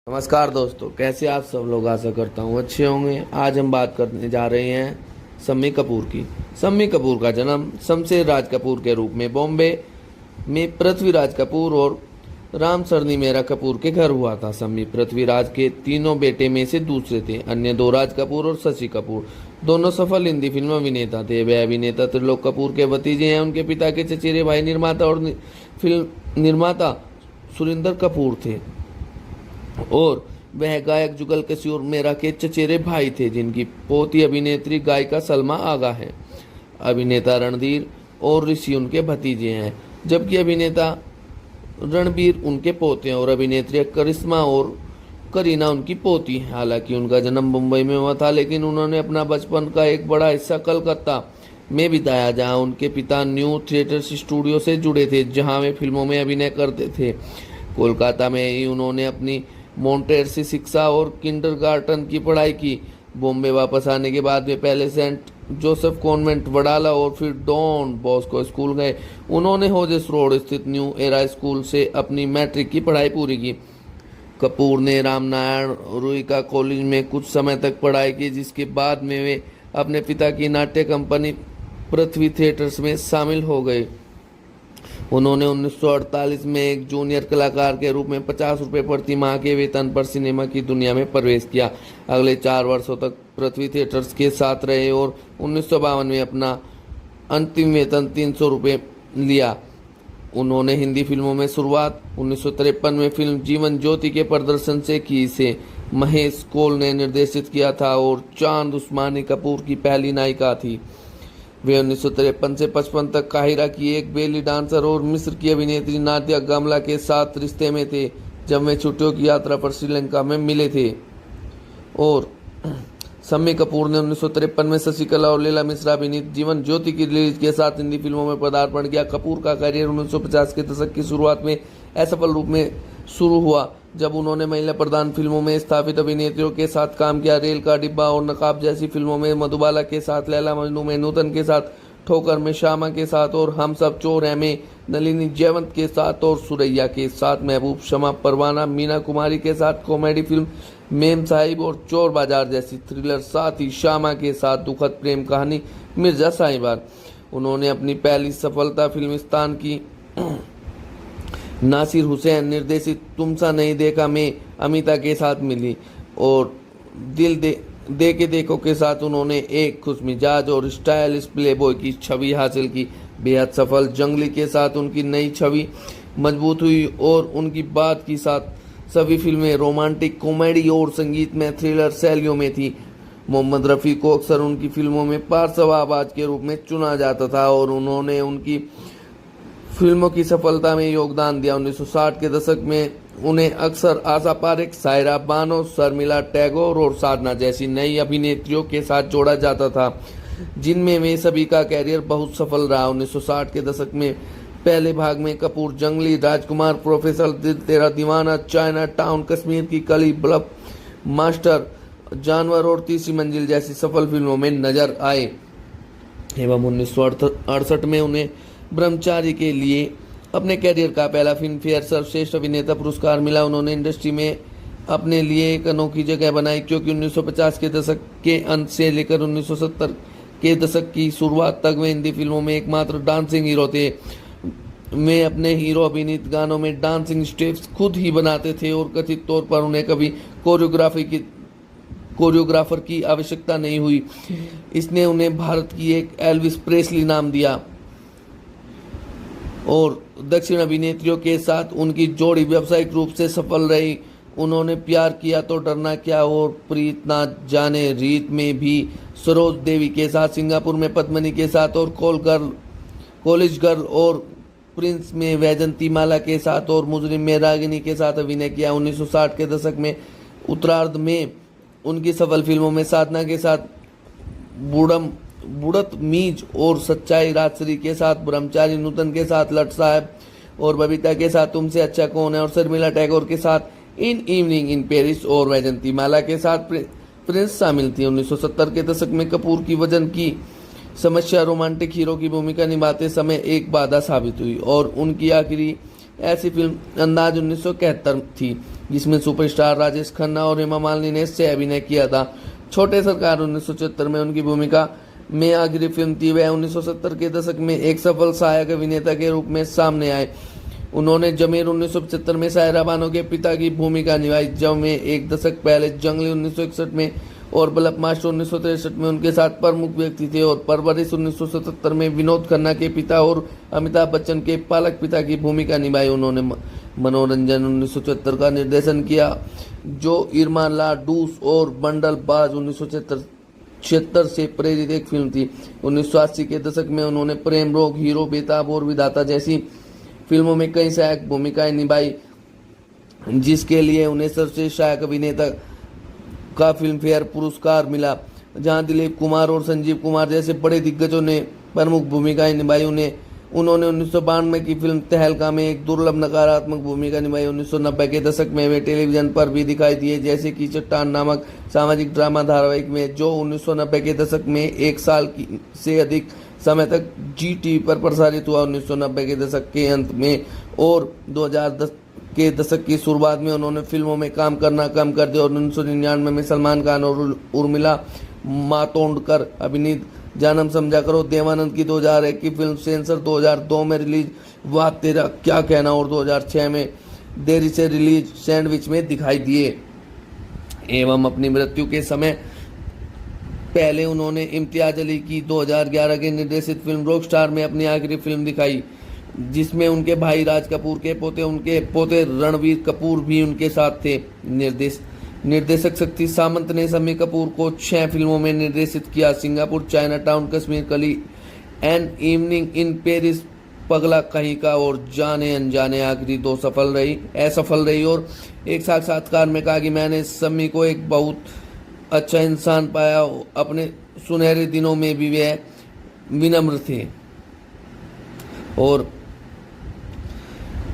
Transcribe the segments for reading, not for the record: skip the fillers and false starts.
नमस्कार दोस्तों, कैसे आप सब लोग। आशा करता हूँ अच्छे होंगे। आज हम बात करने जा रहे हैं शम्मी कपूर की। शम्मी कपूर का जन्म शमशेर राज कपूर के रूप में बॉम्बे में पृथ्वीराज कपूर और राम सरनी मेहरा कपूर के घर हुआ था। शम्मी पृथ्वीराज के तीनों बेटे में से दूसरे थे। अन्य दो राज कपूर और शशि कपूर दोनों सफल हिंदी फिल्म अभिनेता थे। वे अभिनेता त्रिलोक कपूर के भतीजे हैं। उनके पिता के चचेरे भाई निर्माता और फिल्म निर्माता सुरिंदर कपूर थे और वह गायक जुगल किशोर मेहरा के चचेरे भाई थे, जिनकी पोती अभिनेत्री गायिका सलमा आगा है। अभिनेता रणधीर और ऋषि उनके भतीजे हैं, जबकि अभिनेता रणबीर उनके पोते हैं और अभिनेत्री करिश्मा और करीना उनकी पोती हैं। हालांकि उनका जन्म मुंबई में हुआ था, लेकिन उन्होंने अपना बचपन का एक बड़ा हिस्सा कलकत्ता में बिताया, जहां उनके पिता न्यू थिएटर्स स्टूडियो से जुड़े थे, जहां वे फिल्मों में अभिनय करते थे। कोलकाता में ही उन्होंने अपनी मोंटेसरी शिक्षा और किंडरगार्टन की पढ़ाई की। बॉम्बे वापस आने के बाद वे पहले सेंट जोसेफ कॉन्वेंट वडाला और फिर डॉन बॉस्को स्कूल गए। उन्होंने होजेस रोड स्थित न्यू एरा स्कूल से अपनी मैट्रिक की पढ़ाई पूरी की। कपूर ने रामनारायण रुइका कॉलेज में कुछ समय तक पढ़ाई की, जिसके बाद में वे अपने पिता की नाट्य कंपनी पृथ्वी थिएटर्स में शामिल हो गए। उन्होंने 1948 में एक जूनियर कलाकार के रूप में 50 रुपये प्रति माह के वेतन पर सिनेमा की दुनिया में प्रवेश किया। अगले 4 वर्षों तक पृथ्वी थिएटर्स के साथ रहे और 1952 में अपना अंतिम वेतन 300 रुपये लिया। उन्होंने हिंदी फिल्मों में शुरुआत 1953 में फिल्म जीवन ज्योति के प्रदर्शन से की। इसे महेश कोल ने निर्देशित किया था और चांद उस्मानी कपूर की पहली नायिका थी। वे 1953 से 55 तक काहिरा की एक बेली डांसर और मिस्र की अभिनेत्री नादिया गामला के साथ रिश्ते में थे, जब वे छुट्टियों की यात्रा पर श्रीलंका में मिले थे। और शम्मी कपूर ने 1953 में शशिकला और लीला मिश्रा अभिनीत जीवन ज्योति की रिलीज के साथ हिंदी फिल्मों में पदार्पण किया। कपूर का करियर 1950 के दशक की शुरुआत में असफल रूप में शुरू हुआ, जब उन्होंने महिला प्रधान फिल्मों में स्थापित अभिनेत्रियों के साथ काम किया। रेल का डिब्बा और नकाब जैसी फिल्मों में मधुबाला के साथ, लैला मजनू में नूतन के साथ, ठोकर में श्यामा के साथ और हम सब चोर हैं में नलिनी जयवंत के साथ और सुरैया के साथ, महबूब शमा परवाना, मीना कुमारी के साथ कॉमेडी फिल्म मेम साहिब और चोर बाजार जैसी थ्रिलर, साथ ही श्यामा के साथ दुखद प्रेम कहानी मिर्जा साहिबार। उन्होंने अपनी पहली सफलता फिल्मिस्तान की नासिर हुसैन निर्देशित तुमसा नहीं देखा में अमिता के साथ मिली और दिल दे के देखो के साथ उन्होंने एक खुशमिजाज और स्टाइलिश प्लेबॉय की छवि हासिल की। बेहद सफल जंगली के साथ उनकी नई छवि मजबूत हुई और उनकी बाद की साथ सभी फिल्में रोमांटिक, कॉमेडी और संगीत में थ्रिलर शैलियों में थी। मोहम्मद रफ़ी को अक्सर उनकी फिल्मों में पार्श्व आवाज के रूप में चुना जाता था और उन्होंने उनकी फिल्मों की सफलता में योगदान दिया। 1960 के दशक में उन्हें अक्सर आशा पारेख, सायरा बानो, शर्मिला टैगोर और साधना जैसी नई अभिनेत्रियों के साथ जोड़ा जाता था, जिनमें वे सभी का कैरियर बहुत सफल रहा। 1960 के दशक में पहले भाग में कपूर जंगली, राजकुमार, प्रोफेसर, दिल तेरा दीवाना, चाइना टाउन, कश्मीर की कली, ब्लफ, मास्टर, जानवर और तीसरी मंजिल जैसी सफल फिल्मों में नजर आए एवं 1968 में उन्हें ब्रह्मचारी के लिए अपने कैरियर का पहला फिल्म फेयर सर्वश्रेष्ठ अभिनेता पुरस्कार मिला। उन्होंने इंडस्ट्री में अपने लिए एक अनोखी जगह बनाई, क्योंकि 1950 के दशक के अंत से लेकर 1970 के दशक की शुरुआत तक वे हिंदी फिल्मों में एकमात्र डांसिंग हीरो थे। वे अपने हीरो अभिनीत गानों में डांसिंग स्टेप्स खुद ही बनाते थे और कथित तौर पर उन्हें कभी कोरियोग्राफर की आवश्यकता नहीं हुई। इसने उन्हें भारत की एक एल्विस प्रेस्ली नाम दिया और दक्षिण अभिनेत्रियों के साथ उनकी जोड़ी व्यावसायिक रूप से सफल रही। उन्होंने प्यार किया तो डरना क्या और प्रीत ना जाने रीत में भी सरोज देवी के साथ, सिंगापुर में पद्मनी के साथ और कॉलेज गर्ल और प्रिंस में वैजंती माला के साथ और मुजरिम में रागिनी के साथ अभिनय किया। 1960 के दशक में उत्तरार्ध में उनकी सफल फिल्मों में साधना के साथ बुड़त मीज और सच्चाई, राजश्री के साथ ब्रह्मचारी, नूतन के साथ लट साहब और बबीता के साथ तुमसे अच्छा कौन है और शर्मिला टैगोर के साथ इन इवनिंग इन पेरिस और वैजंती माला के साथ प्रिंस शामिल थी। 1970 के दशक में कपूर की वजन की समस्या रोमांटिक हीरो की भूमिका निभाते समय एक बाधा साबित हुई और उनकी आखिरी ऐसी फिल्म अंदाज 1971 थी, जिसमें सुपरस्टार राजेश खन्ना और हेमा मालिनी ने से अभिनय किया था। छोटे सरकार 1974 में उनकी भूमिका में आखिरी फिल्म थी। वह 1970 के दशक में एक सफल सहायक अभिनेता के रूप में सामने आए। उन्होंने जमीर 1975 में सायरा बानो के पिता की भूमिका निभाई, जब में एक दशक पहले जंगली 1961 में और बल्लभ मास्टर 1963 में उनके साथ प्रमुख व्यक्ति थे, और परवरिश 1977 में विनोद खन्ना के पिता और अमिताभ बच्चन के पालक पिता की भूमिका निभाई। उन्होंने मनोरंजन 1974 का निर्देशन किया, जो इरमान ला डूस और बंडल बाज 1976 से प्रेरित एक फिल्म थी। 1980 के दशक में उन्होंने प्रेम रोग, हीरो बेताब और विधाता जैसी फिल्मों में कई सहायक भूमिकाएं निभाई, जिसके लिए उन्हें सर्वश्रेष्ठ सहायक अभिनेता का फिल्म फेयर पुरस्कार मिला। जहां दिलीप कुमार और संजीव कुमार जैसे बड़े दिग्गजों ने प्रमुख भूमिकाएं निभाई। उन्होंने 1992 की फिल्म तहलका में एक दुर्लभ नकारात्मक भूमिका निभाई। 1990 के दशक में वे टेलीविजन पर भी दिखाई दिए, जैसे कि चट्टान नामक सामाजिक ड्रामा धारावाहिक में, जो 1990 के दशक में एक साल से अधिक समय तक जी टीवी पर प्रसारित हुआ। 1990 के दशक के अंत में और 2010 के दशक की शुरुआत में उन्होंने फिल्मों में काम करना कम कर दिया और 1999 में सलमान खान और उर्मिला मातोंडकर अभिनीत जानम समझा करो देवानंद की 2001 की फिल्म सेंसर 2002 में रिलीज वाह तेरा क्या कहना और 2006 में देरी से रिलीज सैंडविच में दिखाई दिए। एवं अपनी मृत्यु के समय पहले उन्होंने इम्तियाज अली की 2011 की निर्देशित फिल्म रॉकस्टार में अपनी आखिरी फिल्म दिखाई, जिसमें उनके भाई राज कपूर के उनके पोते रणवीर कपूर भी उनके साथ थे। निर्देशक शक्ति सामंत ने शम्मी कपूर को 6 फिल्मों में निर्देशित किया। सिंगापुर, चाइना टाउन, कश्मीर कली, एन इवनिंग इन पेरिस, पगला कहीं का और जाने अनजाने आखिरी 2 असफल रही। और एक साक्षात्कार में कहा कि मैंने शम्मी को एक बहुत अच्छा इंसान पाया, अपने सुनहरे दिनों में भी वे विनम्र थे। और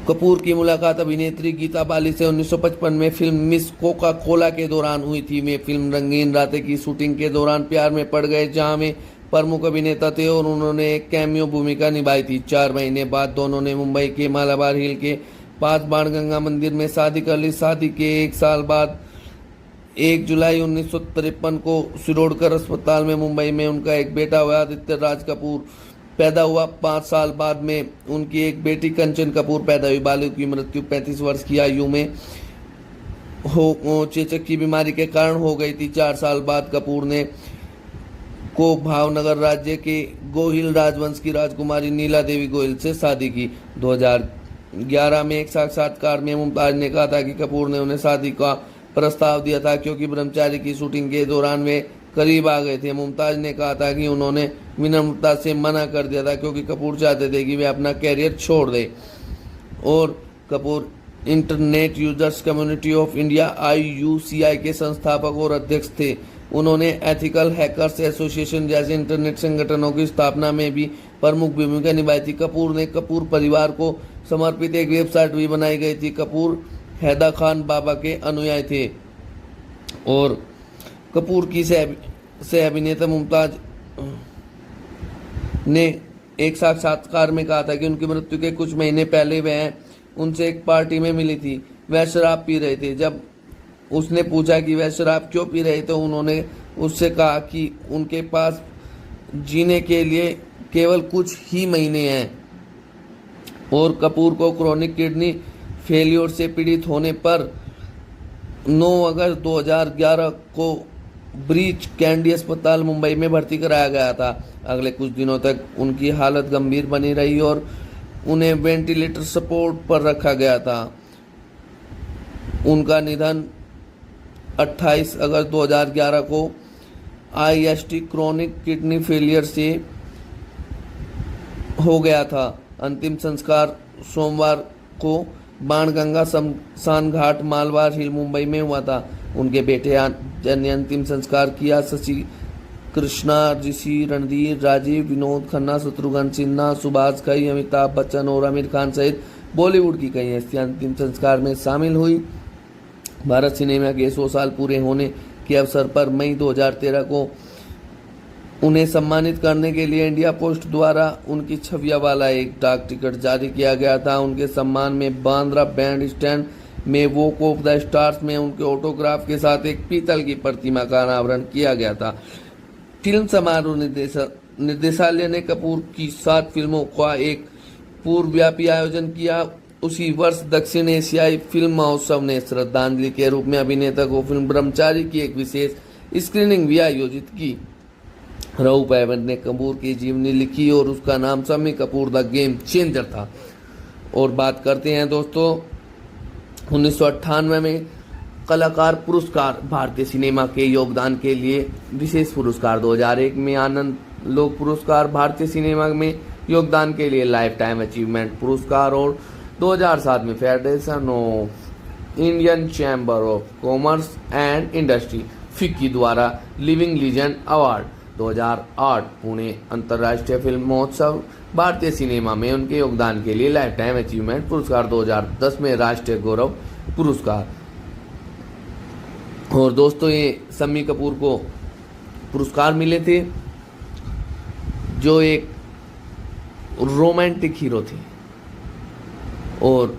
कपूर की मुलाकात अभिनेत्री गीता बाली से 1955 में फिल्म मिस कोका कोला के दौरान हुई थी। वे फिल्म रंगीन रातें की शूटिंग के दौरान प्यार में पड़ गए, जहां वे प्रमुख अभिनेता थे और उन्होंने एक कैमियो भूमिका निभाई थी। 4 महीने बाद दोनों ने मुंबई के मालाबार हिल के पास बाणगंगा मंदिर में शादी कर ली। शादी के 1 साल बाद 1 जुलाई 1953 को सिरोडकर अस्पताल में मुंबई में उनका एक बेटा हुआ, आदित्य राज कपूर पैदा हुआ। 5 साल बाद में उनकी एक बेटी कंचन कपूर पैदा हुई। बालू की मृत्यु 35 वर्ष की आयु में चेचक की बीमारी के कारण हो गई थी। 4 साल बाद कपूर ने को भावनगर राज्य के गोहिल राजवंश की राजकुमारी नीला देवी गोहिल से शादी की। 2011 में एक साक्षात्कार में मुमताज ने कहा था कि कपूर ने उन्हें शादी का प्रस्ताव दिया था, क्योंकि ब्रह्मचारी की शूटिंग के दौरान वे करीब आ गए थे। मुमताज ने कहा था कि उन्होंने विनम्रता से मना कर दिया था, क्योंकि कपूर चाहते थे कि वे अपना कैरियर छोड़ दें। और Kapoor internet users community of India IUCI के संस्थापक और अध्यक्ष थे। उन्होंने एथिकल हैकर्स एसोसिएशन जैसे इंटरनेट संगठनों की स्थापना में भी प्रमुख भूमिका निभाई थी। कपूर ने कपूर परिवार को समर्पित एक वेबसाइट भी बनाई गई थी। कपूर हैदर खान बाबा के अनुयायी थे। और कपूर की सह अभिनेता मुमताज ने एक साक्षात्कार में कहा था कि उनकी मृत्यु के कुछ महीने पहले वह उनसे एक पार्टी में मिली थी। वह शराब पी रहे थे। जब उसने पूछा कि वह शराब क्यों पी रहे, तो उन्होंने उससे कहा कि उनके पास जीने के लिए केवल कुछ ही महीने हैं। और कपूर को क्रोनिक किडनी फेलियर से पीड़ित होने पर 9 अगस्त 2011 को ब्रीच कैंडी अस्पताल मुंबई में भर्ती कराया गया था। अगले कुछ दिनों तक उनकी हालत गंभीर बनी रही और उन्हें वेंटिलेटर सपोर्ट पर रखा गया था। उनका निधन 28 अगस्त 2011 को IST क्रोनिक किडनी फेलियर से हो गया था। अंतिम संस्कार सोमवार को बाणगंगा शमशान घाट मालवार हिल मुंबई में हुआ था। उनके बेटे ने अंतिम संस्कार किया। शशि कृष्णा, ऋषि, रणधीर, राजीव, विनोद खन्ना, शत्रुघ्न सिन्हा, सुभाष घई, अमिताभ बच्चन और आमिर खान सहित बॉलीवुड की कई हस्तियां अंतिम संस्कार में शामिल हुई। भारत सिनेमा के 100 साल पूरे होने के अवसर पर मई 2013 को उन्हें सम्मानित करने के लिए इंडिया पोस्ट द्वारा उनकी छवियों वाला एक डाक टिकट जारी किया गया था। उनके सम्मान में बांद्रा बैंड स्टैंड में वॉक ऑफ द स्टार्स में उनके ऑटोग्राफ के साथ एक पीतल की प्रतिमा का अनावरण किया गया था। फिल्म समारोह निर्देशालय ने कपूर की 7 फिल्मों का एक पूर्वव्यापी आयोजन किया। उसी वर्ष दक्षिण एशियाई फिल्म महोत्सव ने श्रद्धांजलि के रूप में अभिनेता को फिल्म ब्रह्मचारी की एक विशेष स्क्रीनिंग भी आयोजित की। रऊफ अहमद ने कपूर की जीवनी लिखी और उसका नाम Shammi Kapoor the game changer था। और बात करते हैं दोस्तों 1998 में कलाकार पुरस्कार, भारतीय सिनेमा के योगदान के लिए विशेष पुरस्कार। 2001 में आनंद लोक पुरस्कार, भारतीय सिनेमा में योगदान के लिए लाइफ टाइम अचीवमेंट पुरस्कार। और 2007 में federation of Indian chamber of commerce and industry FICCI द्वारा लिविंग लीजेंड अवार्ड। 2008 पुणे अंतर्राष्ट्रीय फिल्म महोत्सव, भारतीय सिनेमा में उनके योगदान के लिए लाइफ टाइम अचीवमेंट पुरस्कार। 2010 में राष्ट्रीय गौरव पुरस्कार। और दोस्तों ये शम्मी कपूर को पुरस्कार मिले थे जो एक रोमांटिक हीरो थे। और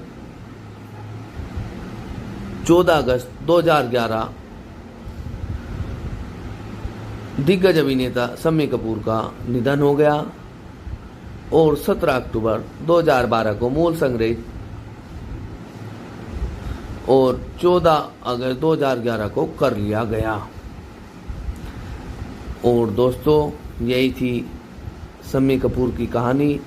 14 अगस्त 2011 दिग्गज अभिनेता शम्मी कपूर का निधन हो गया। और 17 अक्टूबर 2012 को मूल संग्रहित और 14 अगस्त 2011 को कर लिया गया। और दोस्तों यही थी शम्मी कपूर की कहानी,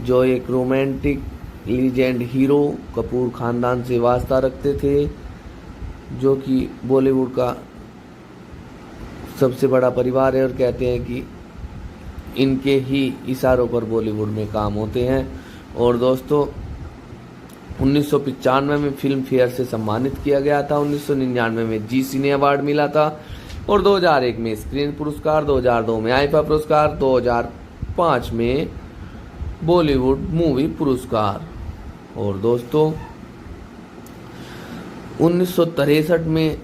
जो एक रोमांटिक लीजेंड हीरो कपूर खानदान से वास्ता रखते थे, जो कि बॉलीवुड का सबसे बड़ा परिवार है। और कहते हैं कि इनके ही इशारों पर बॉलीवुड में काम होते हैं। और दोस्तों 1995 में फिल्म फेयर से सम्मानित किया गया था। 1999 में जी सिने अवार्ड मिला था। और 2001 में स्क्रीन पुरस्कार, 2002 में आईफा पुरस्कार, 2005 में बॉलीवुड मूवी पुरस्कार। और दोस्तों 1963 में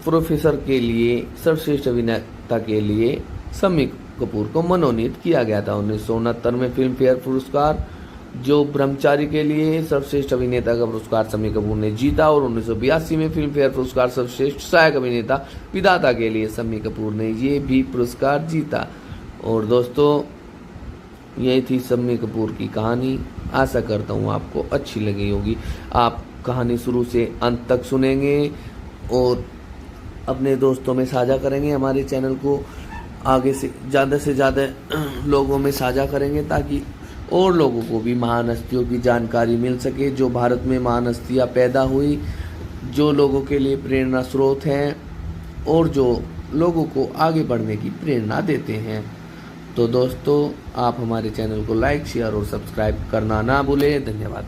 प्रोफेसर के लिए सर्वश्रेष्ठ अभिनेता के लिए शम्मी कपूर को मनोनीत किया गया था। 1969 में फिल्म फेयर पुरस्कार जो ब्रह्मचारी के लिए सर्वश्रेष्ठ अभिनेता का पुरस्कार शम्मी कपूर ने जीता। और 1982 में फिल्म फेयर पुरस्कार सर्वश्रेष्ठ सहायक अभिनेता विधाता के लिए शम्मी कपूर ने ये भी पुरस्कार जीता। और दोस्तों यही थी शम्मी कपूर की कहानी। आशा करता हूँ आपको अच्छी लगी होगी। आप कहानी शुरू से अंत तक सुनेंगे और अपने दोस्तों में साझा करेंगे। हमारे चैनल को आगे से ज़्यादा लोगों में साझा करेंगे ताकि और लोगों को भी महान हस्तियों की जानकारी मिल सके, जो भारत में महान हस्तियाँ पैदा हुई, जो लोगों के लिए प्रेरणा स्रोत हैं और जो लोगों को आगे बढ़ने की प्रेरणा देते हैं। तो दोस्तों आप हमारे चैनल को लाइक, शेयर और सब्सक्राइब करना ना भूलें। धन्यवाद।